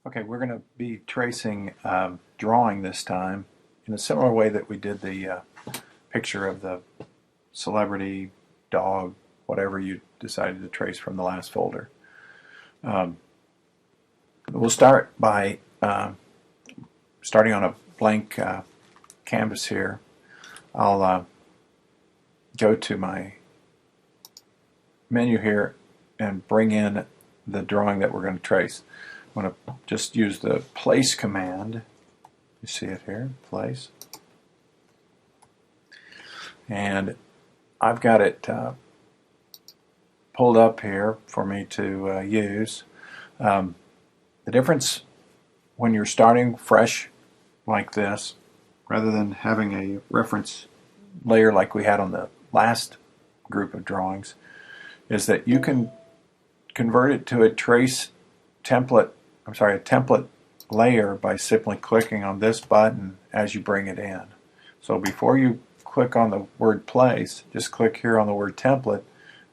Okay, we're going to be tracing drawing this time in a similar way that we did the picture of the celebrity, dog, whatever you decided to trace from the last folder. We'll start by starting on a blank canvas here. I'll go to my menu here and bring in the drawing that we're going to trace. I'm going to just use the place command. You see it here, place. And I've got it pulled up here for me to use. The difference when you're starting fresh like this, rather than having a reference layer like we had on the last group of drawings, is that you can convert it to a template layer by simply clicking on this button as you bring it in. So before you click on the word place, just click here on the word template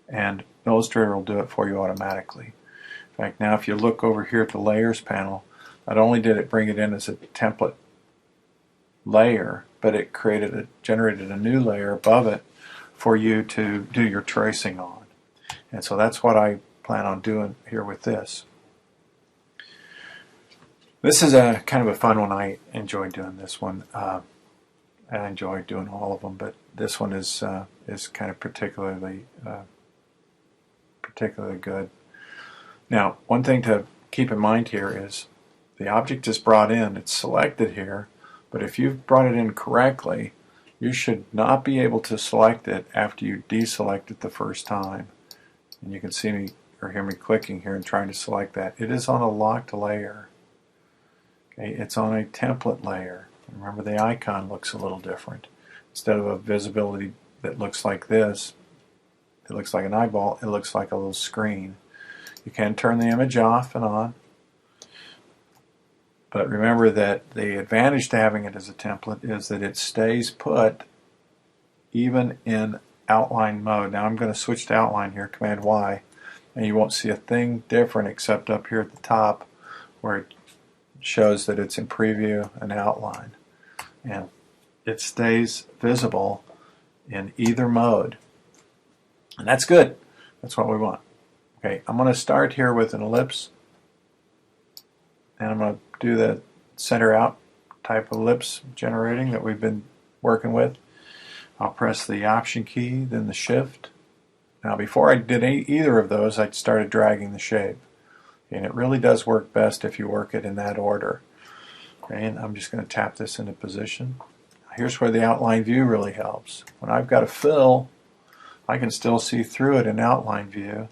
and Illustrator will do it for you automatically. In fact, now if you look over here at the layers panel, not only did it bring it in as a template layer, but it generated a new layer above it for you to do your tracing on. And so that's what I plan on doing here with this. This is a kind of a fun one. I enjoy doing this one. I enjoy doing all of them, but this one is kind of particularly good. Now, one thing to keep in mind here is the object is brought in. It's selected here, but if you've brought it in correctly, you should not be able to select it after you deselect it the first time. And you can see me or hear me clicking here and trying to select that. It is on a locked layer. Okay, it's on a template layer. Remember, the icon looks a little different. Instead of a visibility that looks like this, it looks like an eyeball, it looks like a little screen. You can turn the image off and on, but remember that the advantage to having it as a template is that it stays put even in outline mode. Now I'm going to switch to outline here, Command Y, and you won't see a thing different except up here at the top where it shows that it's in preview and outline. And it stays visible in either mode. And that's good. That's what we want. Okay, I'm going to start here with an ellipse. And I'm going to do the center out type of ellipse generating that we've been working with. I'll press the Option key, then the Shift. Now before I did either of those, I started dragging the shape. And it really does work best if you work it in that order. Okay, and I'm just going to tap this into position. Here's where the outline view really helps. When I've got a fill, I can still see through it in outline view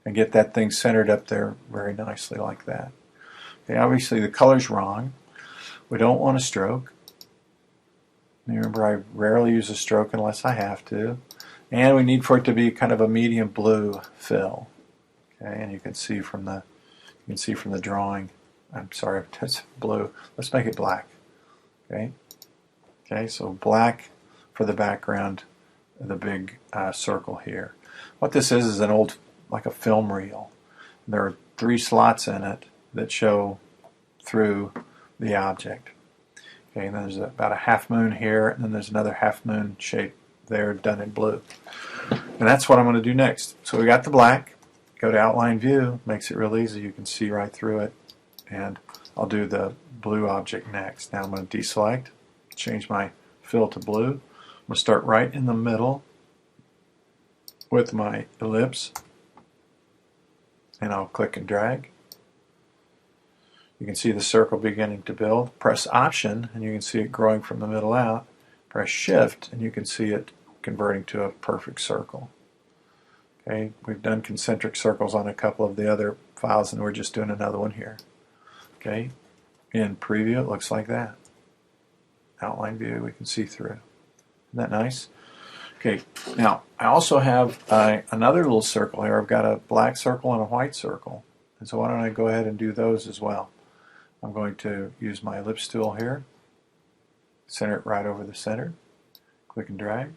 and get that thing centered up there very nicely like that. Okay, obviously the color's wrong. We don't want a stroke. Remember, I rarely use a stroke unless I have to. And we need for it to be kind of a medium blue fill. Okay, and you can see from the drawing. I'm sorry, that's blue. Let's make it black. Okay. Okay, so black for the background, the big circle here. What this is an old, like a film reel. There are 3 slots in it that show through the object. Okay, and then there's about a half moon here, and then there's another half moon shape there done in blue. And that's what I'm going to do next. So we got the black. Go to outline view, makes it real easy. You can see right through it. And I'll do the blue object next. Now I'm going to deselect, change my fill to blue. I'm going to start right in the middle with my ellipse, and I'll click and drag. You can see the circle beginning to build. Press Option and you can see it growing from the middle out. Press Shift and you can see it converting to a perfect circle. Okay, we've done concentric circles on a couple of the other files and we're just doing another one here. Okay, in preview it looks like that. Outline view, we can see through. Isn't that nice? Okay, now I also have another little circle here. I've got a black circle and a white circle. And so why don't I go ahead and do those as well. I'm going to use my ellipse tool here, center it right over the center, click and drag,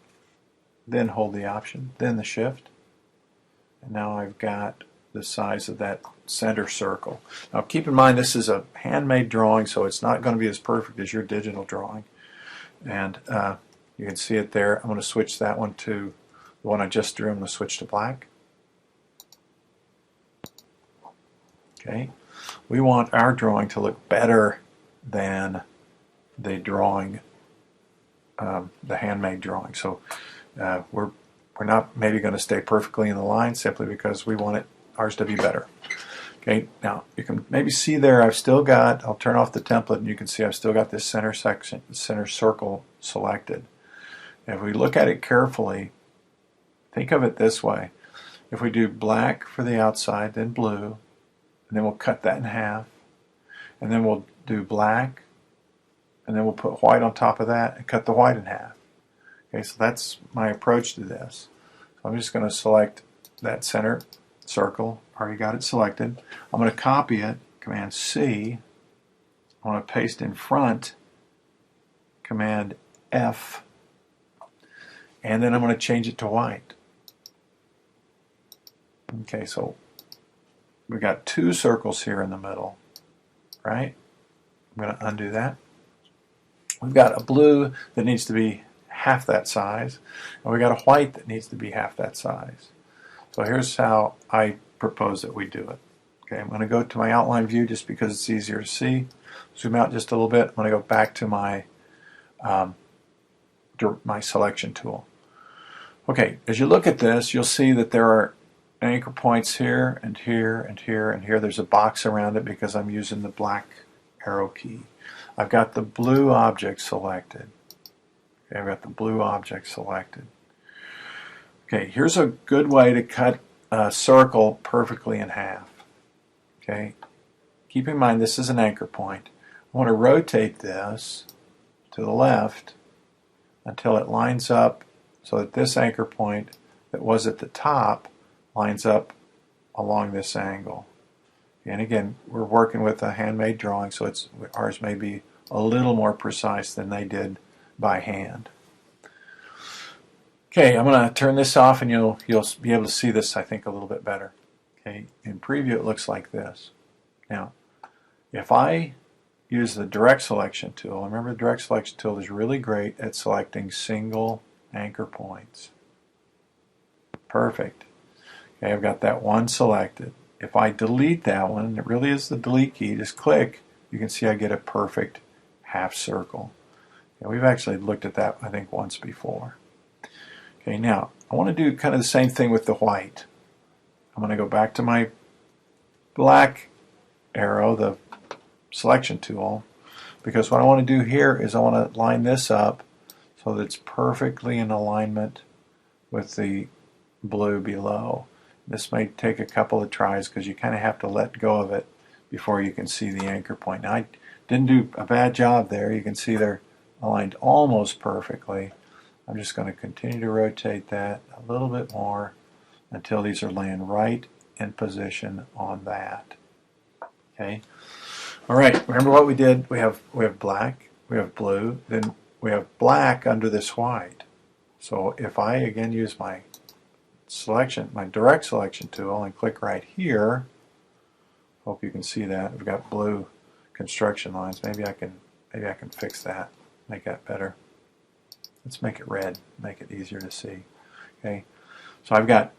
then hold the Option, then the Shift, and now I've got the size of that center circle. Now keep in mind this is a handmade drawing, so it's not going to be as perfect as your digital drawing. And you can see it there. I'm going to switch that one to the one I just drew. I'm going to switch to black. Okay. We want our drawing to look better than the drawing, the handmade drawing. So we're not maybe going to stay perfectly in the line simply because we want ours to be better. Okay, now you can maybe see there I've still got, I'll turn off the template and you can see I've still got this center section, center circle selected. And if we look at it carefully, think of it this way. If we do black for the outside, then blue, and then we'll cut that in half, and then we'll do black, and then we'll put white on top of that and cut the white in half. Okay, so that's my approach to this. So I'm just going to select that center circle. Already got it selected. I'm going to copy it, Command C. I want to paste in front, Command F, and then I'm going to change it to white. Okay, so we got two circles here in the middle, right? I'm going to undo that. We've got a blue that needs to be half that size, and we got a white that needs to be half that size. So here's how I propose that we do it. Okay, I'm going to go to my outline view just because it's easier to see. Zoom out just a little bit. I'm going to go back to my my selection tool. Okay, as you look at this, you'll see that there are anchor points here and here and here and here. There's a box around it because I'm using the black arrow key. I've got the blue object selected. Okay, I've got the blue object selected. Okay, here's a good way to cut a circle perfectly in half. Okay, keep in mind this is an anchor point. I want to rotate this to the left until it lines up so that this anchor point that was at the top lines up along this angle. And again, we're working with a handmade drawing, so ours may be a little more precise than they did by hand. Okay, I'm going to turn this off and you'll be able to see this, I think, a little bit better. Okay, in preview it looks like this. Now, if I use the direct selection tool, remember the direct selection tool is really great at selecting single anchor points. Perfect. Okay, I've got that one selected. If I delete that one, and it really is the delete key, just click, you can see I get a perfect half circle. Okay, we've actually looked at that, I think, once before. Okay, now I want to do kind of the same thing with the white. I'm going to go back to my black arrow, the selection tool, because what I want to do here is I want to line this up so that it's perfectly in alignment with the blue below. This may take a couple of tries because you kind of have to let go of it before you can see the anchor point. Now I didn't do a bad job there. You can see they're aligned almost perfectly. I'm just going to continue to rotate that a little bit more until these are laying right in position on that. Okay. All right. Remember what we did? We have black, we have blue, then we have black under this white. So if I again use my selection, my direct selection tool, and click right here, hope you can see that. We've got blue construction lines. Maybe I can fix that, make that better. Let's make it red, make it easier to see. Okay, so I've got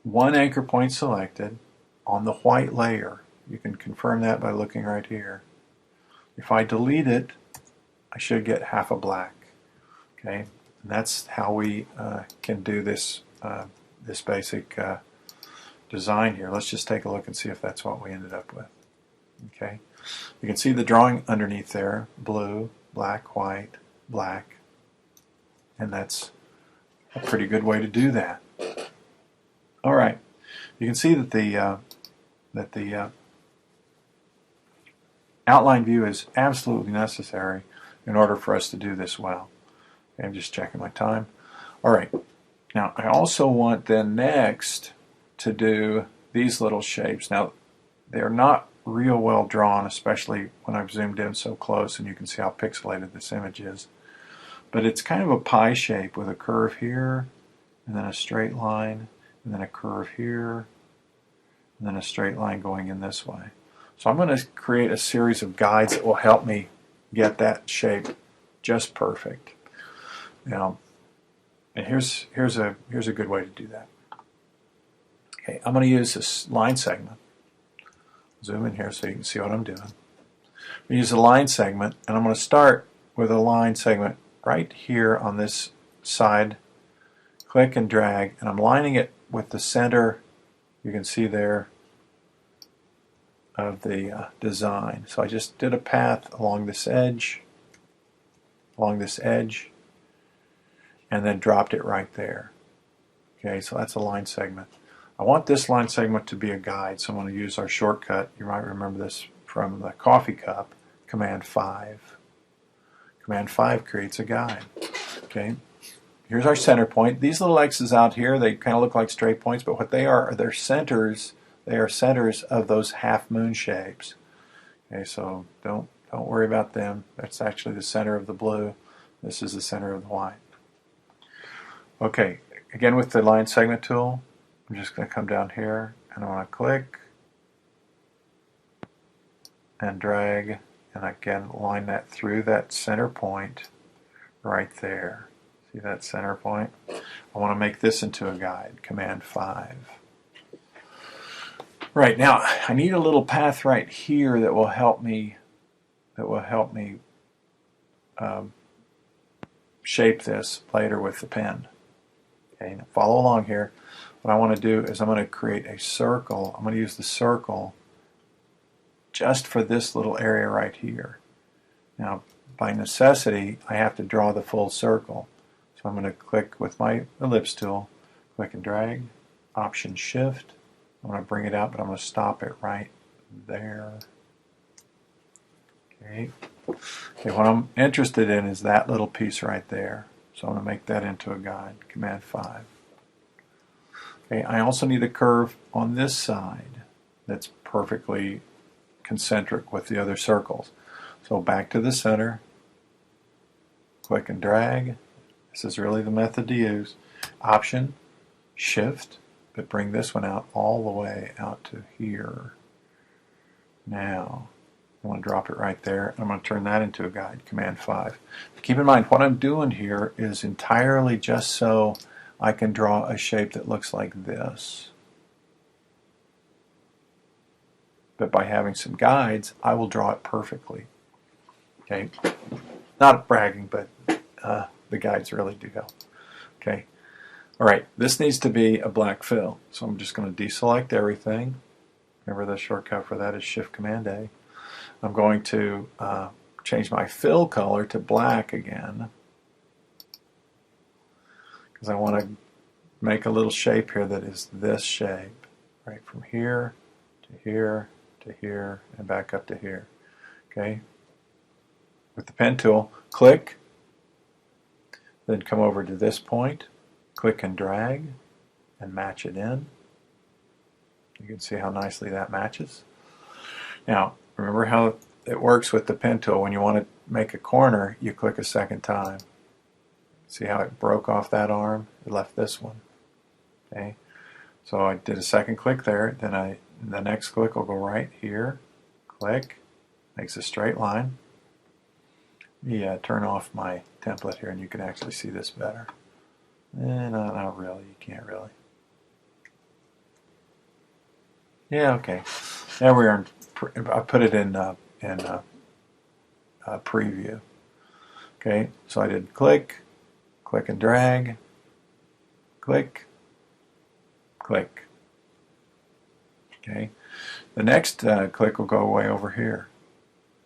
one anchor point selected on the white layer. You can confirm that by looking right here. If I delete it, I should get half a black. Okay, and that's how we can do this this basic design here. Let's just take a look and see if that's what we ended up with. Okay, you can see the drawing underneath there: blue, black, white, black, and that's a pretty good way to do that. All right, you can see that the outline view is absolutely necessary in order for us to do this well. Okay, I'm just checking my time. All right, now I also want then next to do these little shapes. Now they're not real well drawn, especially when I've zoomed in so close and you can see how pixelated this image is. But it's kind of a pie shape with a curve here and then a straight line and and then a curve here, and then a straight line going in this way. So I'm going to create a series of guides that will help me get that shape just perfect. Now, and here's a good way to do that. Okay, I'm going to use this line segment. Zoom in here so you can see what I'm doing. I'm going to use a line segment, and I'm going to start with a line segment right here on this side. Click and drag, and I'm lining it with the center, you can see there, of the design. So I just did a path along this edge, and then dropped it right there. Okay, so that's a line segment. I want this line segment to be a guide, so I'm going to use our shortcut. You might remember this from the coffee cup, Command 5. Command 5 creates a guide. Okay, here's our center point. These little X's out here, they kind of look like straight points, but what they are they're centers. They are centers of those half moon shapes. Okay, so don't worry about them. That's actually the center of the blue. This is the center of the white. Okay, again with the line segment tool, I'm just going to come down here and I want to click and drag, and again line that through that center point right there. See that center point? I want to make this into a guide, Command 5. Right, now I need a little path right here that will help me shape this later with the pen. Okay, now follow along here. What I want to do is I'm going to create a circle. I'm going to use the circle just for this little area right here. Now, by necessity, I have to draw the full circle. So I'm going to click with my ellipse tool, click and drag, Option Shift. I'm going to bring it out, but I'm going to stop it right there. Okay. Okay, what I'm interested in is that little piece right there. So I'm going to make that into a guide, Command 5. Okay, I also need a curve on this side that's perfectly concentric with the other circles. So back to the center, click and drag. This is really the method to use. Option, Shift, but bring this one out all the way out to here. Now, I want to drop it right there. I'm going to turn that into a guide, Command 5. Keep in mind, what I'm doing here is entirely just so I can draw a shape that looks like this. But by having some guides, I will draw it perfectly. Okay, not bragging, but the guides really do help. Okay, all right, this needs to be a black fill. So I'm just going to deselect everything. Remember the shortcut for that is Shift-Command-A. I'm going to change my fill color to black again, because I want to make a little shape here that is this shape, right from here to here to here and back up to here. Okay. With the pen tool, click, then come over to this point, click and drag, and match it in. You can see how nicely that matches. Now, remember how it works with the pen tool. When you want to make a corner, you click a second time. See how it broke off that arm? It left this one. Okay, so I did a second click there. Then the next click will go right here. Click, makes a straight line. Yeah, turn off my template here, and you can actually see this better. Not really. You can't really. Yeah, okay. Now we are. I put it in preview. Okay, so I did click and drag, click, click. Okay, the next click will go way over here.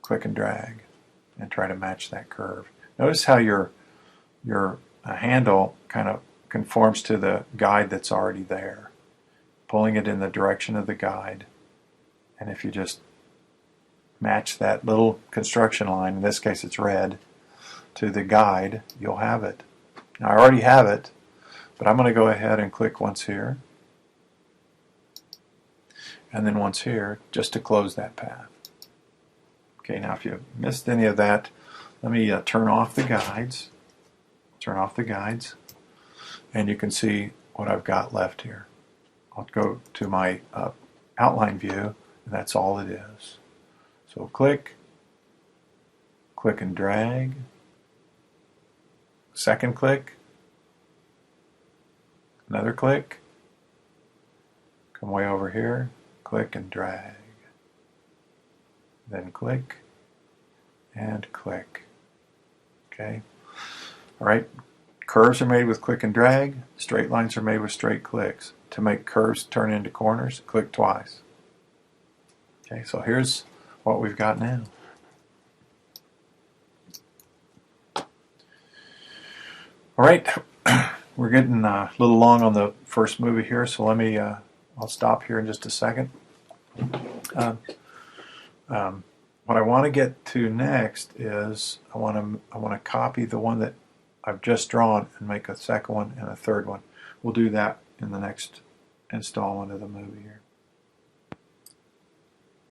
Click and drag, and try to match that curve. Notice how your handle kind of conforms to the guide that's already there, pulling it in the direction of the guide. And if you just match that little construction line, in this case it's red, to the guide, you'll have it. Now I already have it, but I'm going to go ahead and click once here, and then once here, just to close that path. Okay, now if you missed any of that, let me turn off the guides. Turn off the guides, and you can see what I've got left here. I'll go to my outline view, and that's all it is. So click and drag, second click, another click, come way over here, click and drag, then click and click. Okay. All right. Curves are made with click and drag. Straight lines are made with straight clicks. To make curves turn into corners, click twice. Okay, so here's what we've got now. All right, we're getting a little long on the first movie here, so let me, I'll stop here in just a second. What I want to get to next is I want to copy the one that I've just drawn and make a second one and a third one. We'll do that in the next installment of the movie here.